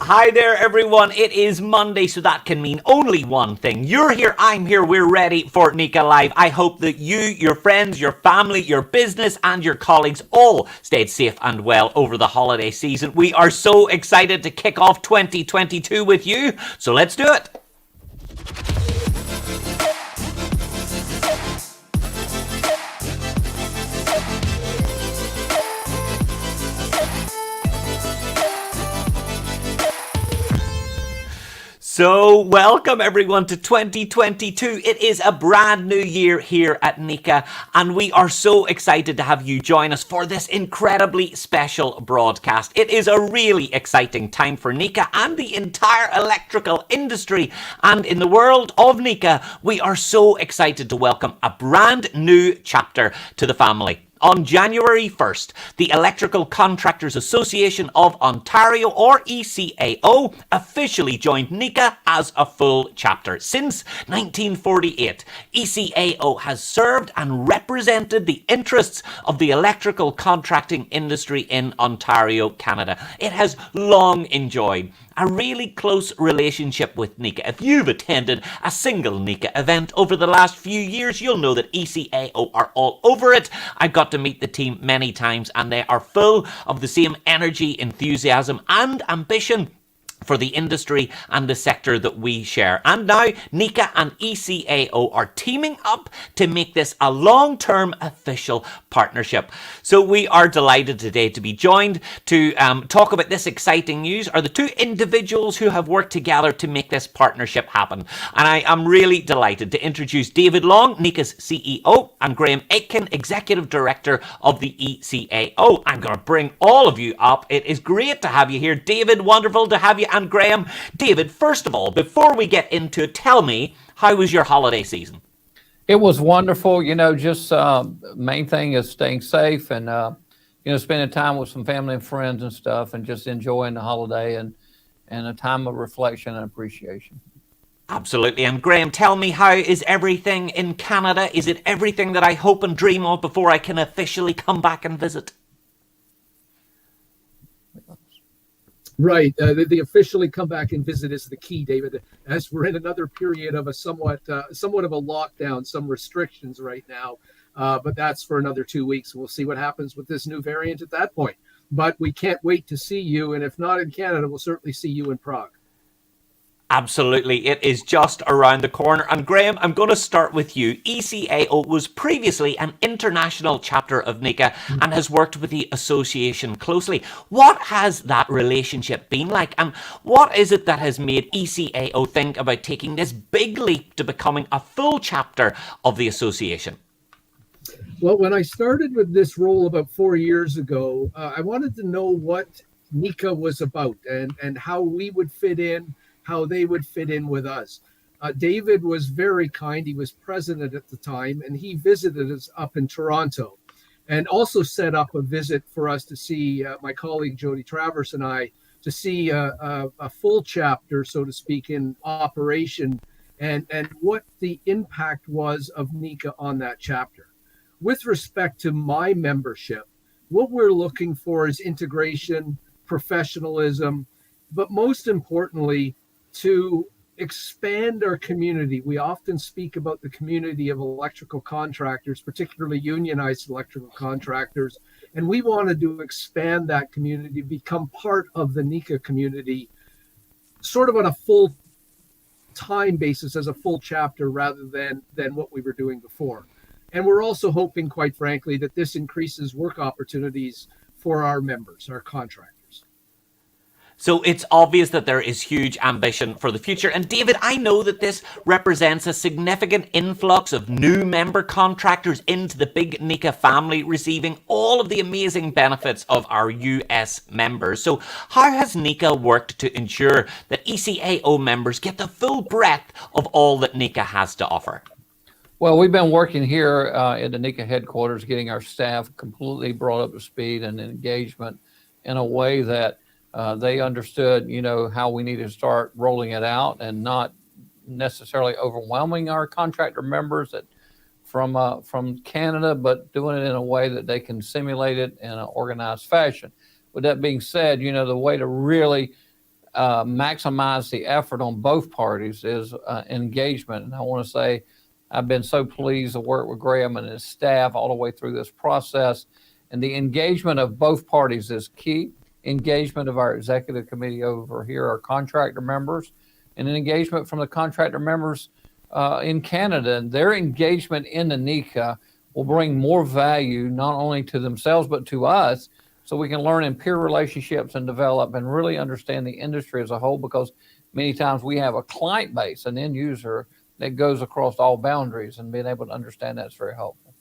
Hi there, everyone. It is Monday, so that can mean only one thing. You're here, I'm here, we're ready for NECA Live. I hope that you, your friends, your family, your business, and your colleagues all stayed safe and well over the holiday season. We are so excited to kick off 2022 with you, so let's do it. So welcome everyone to 2022. It is a brand new year here at NECA, and we are so excited to have you join us for this incredibly special broadcast. It is a really exciting time for NECA and the entire electrical industry, and in the world of NECA, we are so excited to welcome a brand new chapter to the family. On January 1st, the Electrical Contractors Association of Ontario, or ECAO, officially joined NECA as a full chapter. Since 1948, ECAO has served and represented the interests of the electrical contracting industry in Ontario, Canada. It has long enjoyed a really close relationship with NECA. If you've attended a single NECA event over the last few years, you'll know that ECAO are all over it. I've got to meet the team many times, and they are full of the same energy, enthusiasm, and ambition for the industry and the sector that we share. And now NECA and ECAO are teaming up to make this a long-term official partnership. So we are delighted today to be joined to talk about this exciting news are the two individuals who have worked together to make this partnership happen. And I am really delighted to introduce David Long, NECA's CEO, and Graeme, Aitken, Executive Director of the ECAO. I'm going to bring all of you up. It is great to have you here. David, wonderful to have you. And Graeme, David, first of all, before we get into it, tell me, how was your holiday season? It was wonderful. Just main thing is staying safe and, spending time with some family and friends and stuff and just enjoying the holiday and a time of reflection and appreciation. Absolutely. And Graeme, tell me, how is everything in Canada? Is it everything that I hope and dream of before I can officially come back and visit? Right. The officially come back and visit is the key, David, as we're in another period of a somewhat of a lockdown, some restrictions right now. But that's for another 2 weeks. We'll see what happens with this new variant at that point. But we can't wait to see you. And if not in Canada, we'll certainly see you in Prague. Absolutely. It is just around the corner. And Graeme, I'm going to start with you. ECAO was previously an international chapter of NECA and has worked with the association closely. What has that relationship been like? And what is it that has made ECAO think about taking this big leap to becoming a full chapter of the association? Well, when I started with this role about 4 years ago, I wanted to know what NECA was about and how we would fit in, how they would fit in with us. David was very kind. He was president at the time, and he visited us up in Toronto and also set up a visit for us to see my colleague Jody Travers and I to see a full chapter, so to speak, in operation and what the impact was of NECA on that chapter. With respect to my membership, what we're looking for is integration, professionalism, but most importantly, to expand our community. We often speak about the community of electrical contractors, particularly unionized electrical contractors, and we wanted to expand that community, become part of the NECA community, sort of on a full time basis as a full chapter rather than what we were doing before. And we're also hoping, quite frankly, that this increases work opportunities for our members, our contractors. So it's obvious that there is huge ambition for the future. And David, I know that this represents a significant influx of new member contractors into the big NECA family, receiving all of the amazing benefits of our US members. So how has NECA worked to ensure that ECAO members get the full breadth of all that NECA has to offer? Well, we've been working here at the NECA headquarters, getting our staff completely brought up to speed and engagement in a way that they understood, how we needed to start rolling it out and not necessarily overwhelming our contractor members from Canada, but doing it in a way that they can simulate it in an organized fashion. With that being said, the way to really maximize the effort on both parties is engagement. And I want to say I've been so pleased to work with Graeme and his staff all the way through this process. And the engagement of both parties is key. Engagement of our executive committee over here, our contractor members, and an engagement from the contractor members in Canada. And their engagement in the NECA will bring more value not only to themselves but to us, so we can learn in peer relationships and develop and really understand the industry as a whole, because many times we have a client base, an end user that goes across all boundaries, and being able to understand that's very helpful.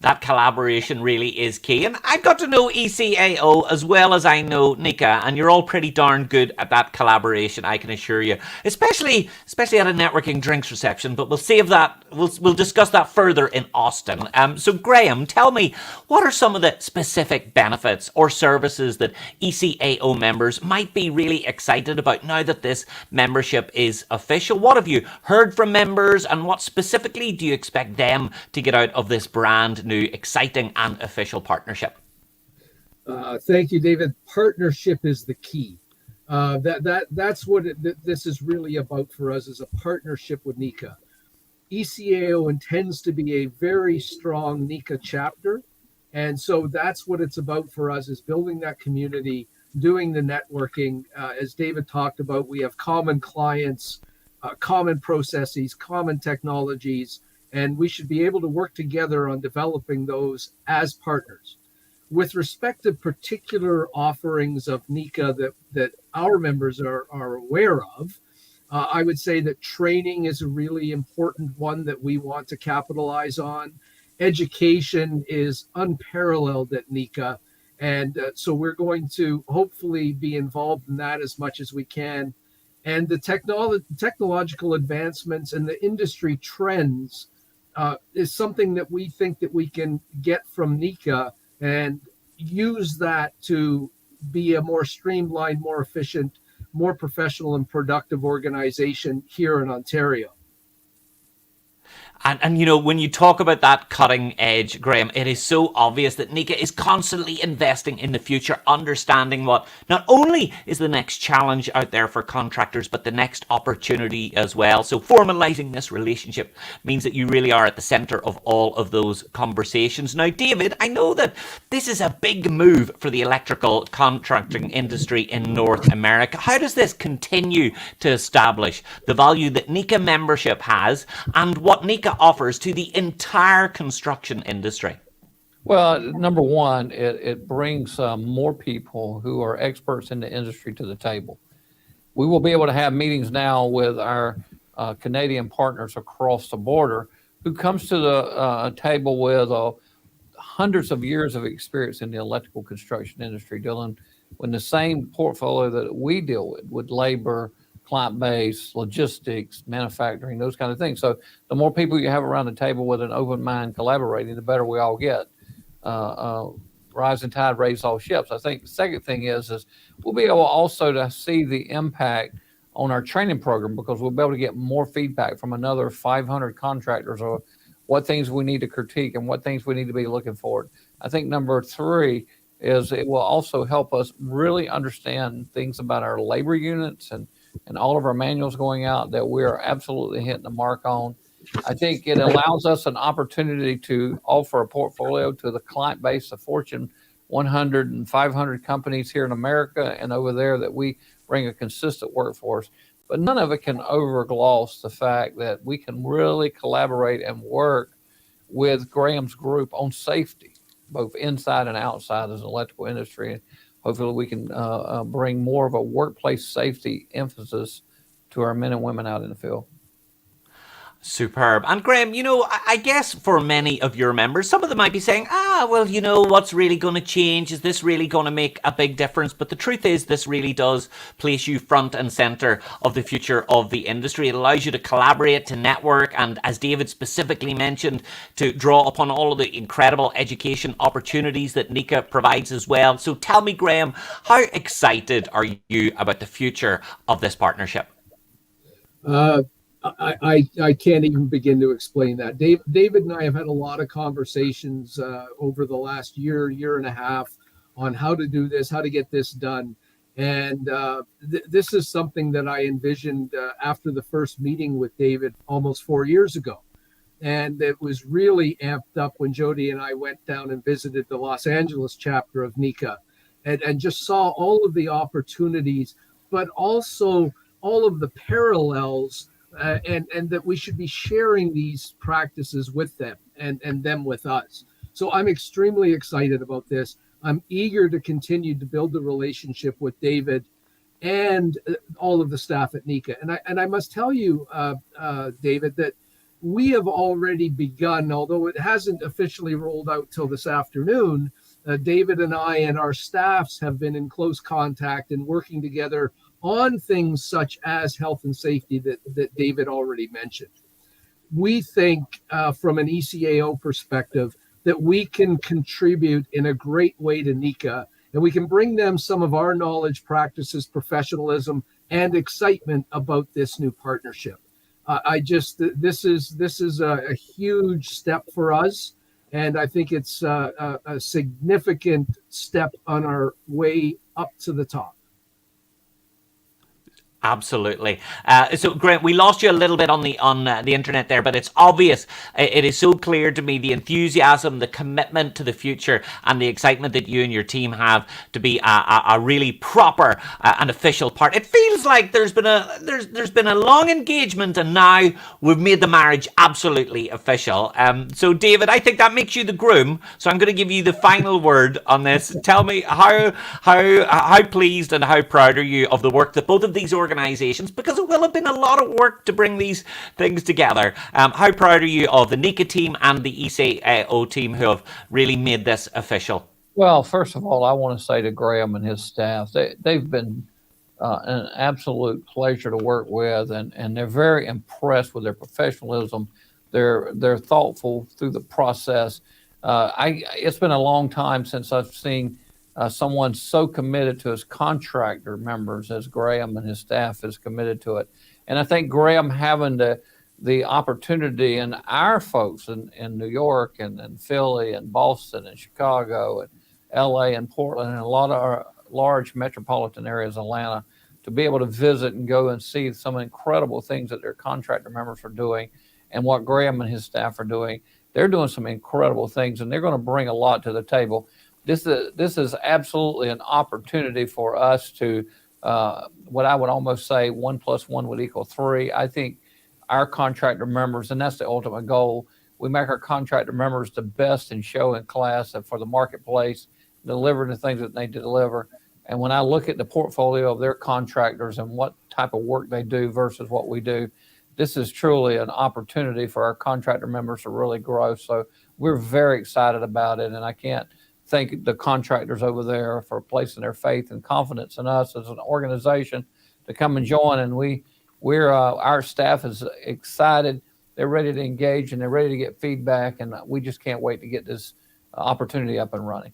That collaboration really is key. And I've got to know ECAO as well as I know NECA, and you're all pretty darn good at that collaboration, I can assure you, especially at a networking drinks reception. But we'll save that. We'll discuss that further in Austin. So Graeme, tell me, what are some of the specific benefits or services that ECAO members might be really excited about now that this membership is official? What have you heard from members, and what specifically do you expect them to get out of this brand new, exciting and official partnership? Thank you, David. Partnership is the key. That's what this is really about for us, is a partnership with NECA. ECAO intends to be a very strong NECA chapter, and so that's what it's about for us, is building that community, doing the networking. As David talked about, we have common clients, common processes, common technologies, and we should be able to work together on developing those as partners. With respect to particular offerings of NECA that our members are aware of, I would say that training is a really important one that we want to capitalize on. Education is unparalleled at NECA, and so we're going to hopefully be involved in that as much as we can. And the technological advancements and the industry trends is something that we think that we can get from NECA and use that to be a more streamlined, more efficient, more professional and productive organization here in Ontario. And you know, when you talk about that cutting edge, Graeme, it is so obvious that NECA is constantly investing in the future, understanding what not only is the next challenge out there for contractors, but the next opportunity as well. So formalizing this relationship means that you really are at the center of all of those conversations. Now, David, I know that this is a big move for the electrical contracting industry in North America. How does this continue to establish the value that NECA membership has, and what NECA offers to the entire construction industry? Well, number one, it brings more people who are experts in the industry to the table. We will be able to have meetings now with our Canadian partners across the border, who comes to the table with hundreds of years of experience in the electrical construction industry, dealing with the same portfolio that we deal with labor, client base, logistics, manufacturing, those kind of things. So the more people you have around the table with an open mind collaborating, the better we all get. Rising tide raises all ships. I think the second thing is we'll be able also to see the impact on our training program, because we'll be able to get more feedback from another 500 contractors or what things we need to critique and what things we need to be looking for. I think number three is it will also help us really understand things about our labor units and all of our manuals going out that we're absolutely hitting the mark on. I think it allows us an opportunity to offer a portfolio to the client base of Fortune 100 and 500 companies here in America and over there, that we bring a consistent workforce. But none of it can overgloss the fact that we can really collaborate and work with Graeme's group on safety, both inside and outside as an electrical industry. Hopefully we can bring more of a workplace safety emphasis to our men and women out in the field. Superb. And Graeme, you know, I guess for many of your members, some of them might be saying, well, you know, what's really going to change? Is this really going to make a big difference? But the truth is, this really does place you front and center of the future of the industry. It allows you to collaborate, to network, and as David specifically mentioned, to draw upon all of the incredible education opportunities that NECA provides as well. So tell me, Graeme, how excited are you about the future of this partnership? I can't even begin to explain that. David and I have had a lot of conversations over the last year and a half on how to do this, how to get this done. And this is something that I envisioned after the first meeting with David almost 4 years ago. And it was really amped up when Jody and I went down and visited the Los Angeles chapter of NECA and just saw all of the opportunities, but also all of the parallels, and that we should be sharing these practices with them and them with us. So I'm extremely excited about this. I'm eager to continue to build the relationship with David and all of the staff at NECA. And I must tell you, David, that we have already begun, although it hasn't officially rolled out till this afternoon. David and I and our staffs have been in close contact and working together on things such as health and safety that David already mentioned. We think from an ECAO perspective that we can contribute in a great way to NECA, and we can bring them some of our knowledge, practices, professionalism, and excitement about this new partnership. This is a huge step for us, and I think it's a significant step on our way up to the top. Absolutely. So, Graeme, we lost you a little bit on the internet there, but it's obvious. It is so clear to me the enthusiasm, the commitment to the future, and the excitement that you and your team have to be a really proper and official part. It feels like there's been a long engagement, and now we've made the marriage absolutely official. So, David, I think that makes you the groom. So, I'm going to give you the final word on this. Tell me how pleased and how proud are you of the work that both of these organizations, because it will have been a lot of work to bring these things together. How proud are you of the NECA team and the ECAO team who have really made this official? Well, first of all, I want to say to Graeme and his staff, they've been an absolute pleasure to work with, and they're very impressed with their professionalism. They're thoughtful through the process. It's been a long time since I've seen someone so committed to his contractor members as Graeme and his staff is committed to it. And I think Graeme having the opportunity, and our folks in New York and Philly and Boston and Chicago and LA and Portland and a lot of our large metropolitan areas, Atlanta, to be able to visit and go and see some incredible things that their contractor members are doing and what Graeme and his staff are doing. They're doing some incredible things, and they're going to bring a lot to the table. This is absolutely an opportunity for us to, what I would almost say 1 + 1 would equal 3. I think our contractor members, and that's the ultimate goal, we make our contractor members the best in show and class for the marketplace, deliver the things that they deliver. And when I look at the portfolio of their contractors and what type of work they do versus what we do, this is truly an opportunity for our contractor members to really grow. So we're very excited about it, and I can't thank the contractors over there for placing their faith and confidence in us as an organization to come and join. And our staff is excited. They're ready to engage and they're ready to get feedback. And we just can't wait to get this opportunity up and running.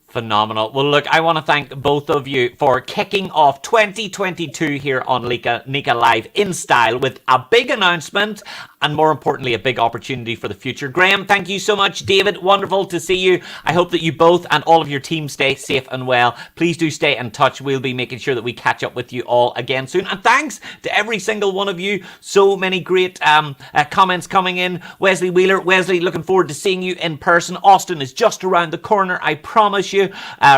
Phenomenal. Well, look, I want to thank both of you for kicking off 2022 here on NECA Live in style with a big announcement and, more importantly, a big opportunity for the future. Graeme, thank you so much. David, wonderful to see you. I hope that you both and all of your team stay safe and well. Please do stay in touch. We'll be making sure that we catch up with you all again soon. And thanks to every single one of you. So many great comments coming in. Wesley Wheeler. Wesley, looking forward to seeing you in person. Austin is just around the corner, I promise you.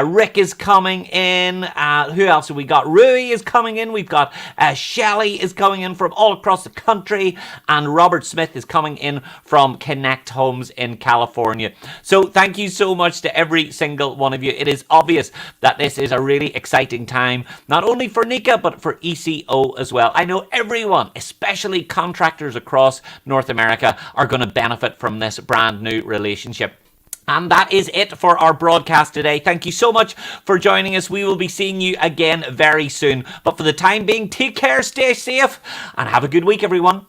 Rick is coming in. Who else have we got? Rui is coming in. We've got Shelley is coming in from all across the country. And Robert Smith is coming in from Connect Homes in California. So thank you so much to every single one of you. It is obvious that this is a really exciting time, not only for NECA, but for ECO as well. I know everyone, especially contractors across North America, are going to benefit from this brand new relationship. And that is it for our broadcast today. Thank you so much for joining us. We will be seeing you again very soon. But for the time being, take care, stay safe, and have a good week, everyone.